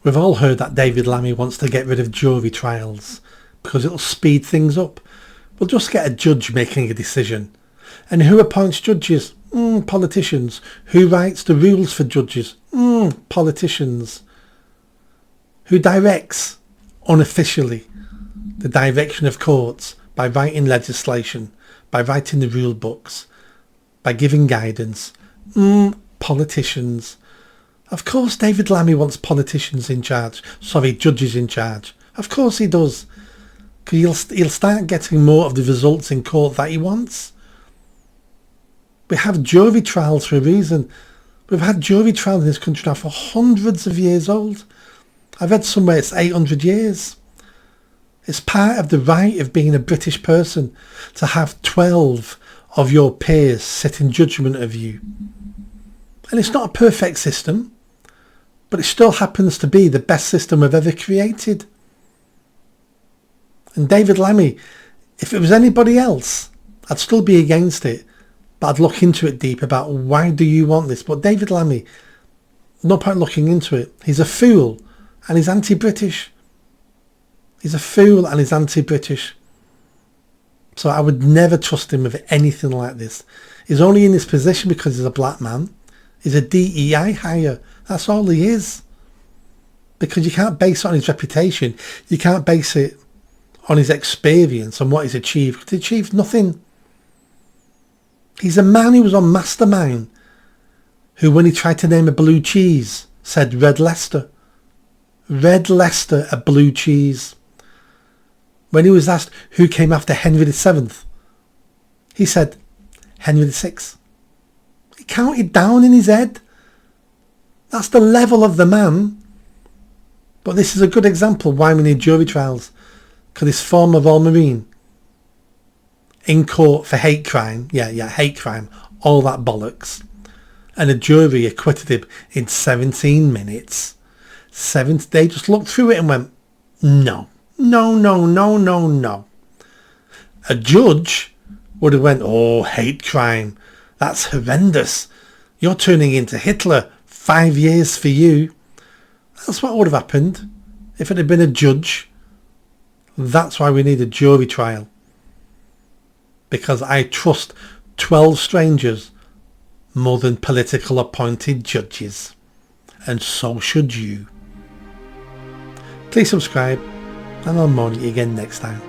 We've all heard that David Lammy wants to get rid of jury trials because it'll speed things up. We'll just get a judge making a decision. And who appoints judges? Politicians. Who writes the rules for judges? Politicians. Who directs, unofficially, the direction of courts by writing legislation, by writing the rule books, by giving guidance? Politicians. Of course David Lammy wants politicians in charge. Sorry, judges in charge. Of course he does. Because he'll start getting more of the results in court that he wants. We have jury trials for a reason. We've had jury trials in this country now for hundreds of years old. I've read somewhere it's 800 years. It's part of the right of being a British person to have 12 of your peers sit in judgment of you. And it's not a perfect system, but it still happens to be the best system we've ever created. And David Lammy, if it was anybody else, I'd still be against it, but I'd look into it deep about why do you want this. But David Lammy, no point looking into it. He's a fool and he's anti-British. He's a fool and he's anti-British. So I would never trust him with anything like this. He's only in this position because he's a black man. He's a DEI hire. That's all he is. Because you can't base it on his reputation. You can't base it on his experience and what he's achieved. He achieved nothing. He's a man who was on Mastermind, who when he tried to name a blue cheese said Red Leicester. Red Leicester, a blue cheese. When he was asked who came after Henry VII, he said Henry VI. He counted down in his head. That's the level of the man. But this is a good example why we need jury trials. Because this former Royal Marine in court for hate crime, hate crime, all that bollocks, and a jury acquitted him in 17 minutes. They just looked through it and went, no. A judge would have went, oh, hate crime, that's horrendous. You're turning into Hitler. 5 years for you. That's what would have happened if it had been a judge. That's why we need a jury trial. Because I trust 12 strangers more than political appointed judges. And so should you. Please subscribe and I'll moan at you again next time.